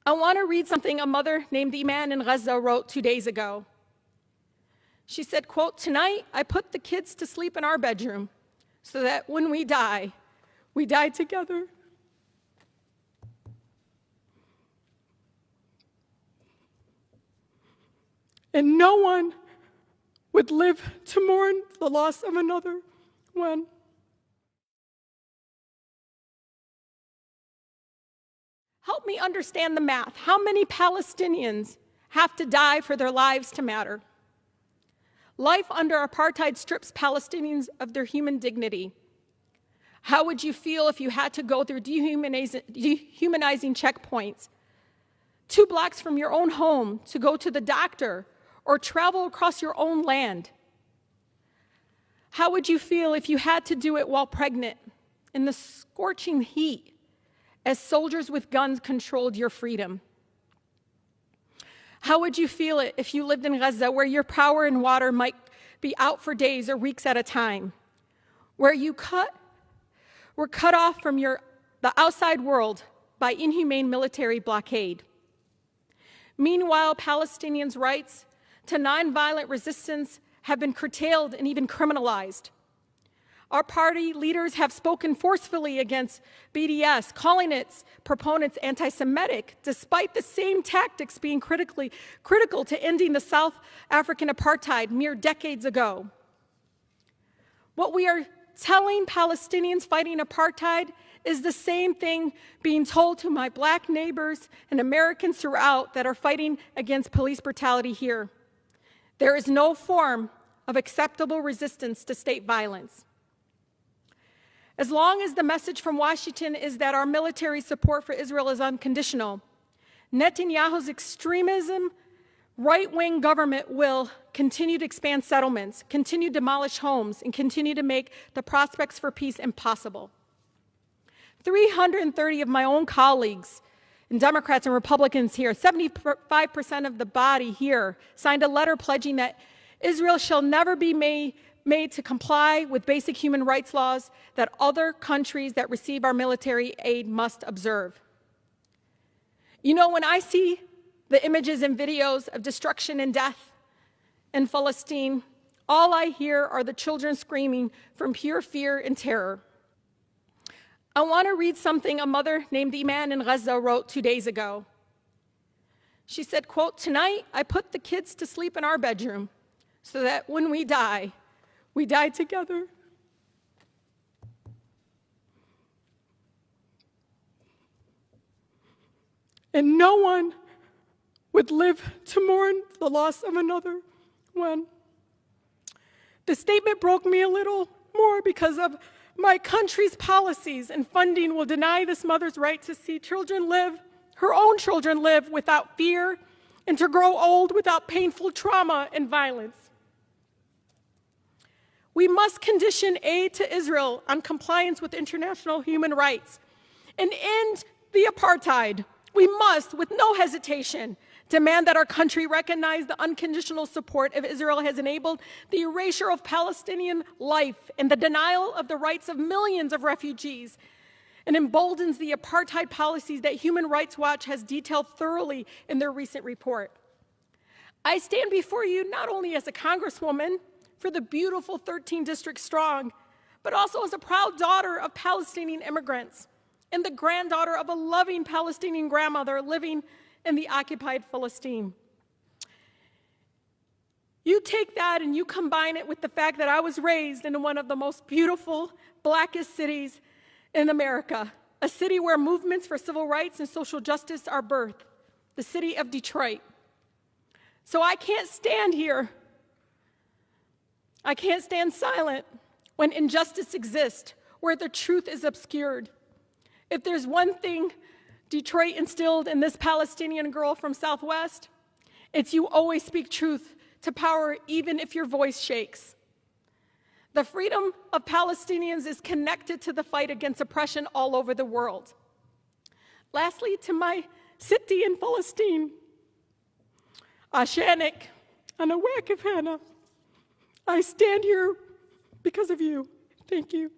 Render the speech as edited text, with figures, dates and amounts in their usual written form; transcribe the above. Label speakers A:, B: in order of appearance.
A: I want to read something a mother named Iman in Gaza wrote 2 days ago. She said, quote, "Tonight I put the kids to sleep in our bedroom so that when we die together." And no one would live to mourn the loss of another one. Help me understand the math. How many Palestinians have to die for their lives to matter? Life under apartheid strips Palestinians of their human dignity. How would you feel if you had to go through dehumanizing checkpoints 2 blocks from your own home to go to the doctor or travel across your own land? How would you feel if you had to do it while pregnant in the scorching heat as soldiers with guns controlled your freedom? How would you feel it if you lived in Gaza, where your power and water might be out for days or weeks at a time, where you were cut off from the outside world by inhumane military blockade? Meanwhile, Palestinians' rights to nonviolent resistance have been curtailed and even criminalized. Our party leaders have spoken forcefully against BDS, calling its proponents anti-Semitic, despite the same tactics being critical to ending the South African apartheid mere decades ago. What we are telling Palestinians fighting apartheid is the same thing being told to my Black neighbors and Americans throughout that are fighting against police brutality here. There is no form of acceptable resistance to state violence. As long as the message from Washington is that our military support for Israel is unconditional, Netanyahu's extremism, right-wing government will continue to expand settlements, continue to demolish homes, and continue to make the prospects for peace impossible. 330 of my own colleagues, and Democrats and Republicans here, 75% of the body here, signed a letter pledging that Israel shall never be made to comply with basic human rights laws that other countries that receive our military aid must observe. You know, when I see the images and videos of destruction and death in Palestine, all I hear are the children screaming from pure fear and terror. I want to read something a mother named Iman in Gaza wrote 2 days ago. She said, quote, "Tonight I put the kids to sleep in our bedroom so that when we die together." And no one would live to mourn the loss of another one. The statement broke me a little more because of my country's policies and funding will deny this mother's right to see her own children live without fear and to grow old without painful trauma and violence. We must condition aid to Israel on compliance with international human rights and end the apartheid. We must, with no hesitation, demand that our country recognize the unconditional support of Israel has enabled the erasure of Palestinian life and the denial of the rights of millions of refugees, and emboldens the apartheid policies that Human Rights Watch has detailed thoroughly in their recent report. I stand before you not only as a congresswoman for the beautiful 13 districts strong, but also as a proud daughter of Palestinian immigrants and the granddaughter of a loving Palestinian grandmother living in the occupied Palestine. You take that and you combine it with the fact that I was raised in one of the most beautiful, blackest cities in America, a city where movements for civil rights and social justice are birthed, the city of Detroit. So I can't stand here. I can't stand silent when injustice exists, where the truth is obscured. If there's one thing Detroit instilled in this Palestinian girl from Southwest, it's you always speak truth to power even if your voice shakes. The freedom of Palestinians is connected to the fight against oppression all over the world. Lastly, to my city in Palestine, Ashanik, Anawakif Hannah, I stand here because of you. Thank you.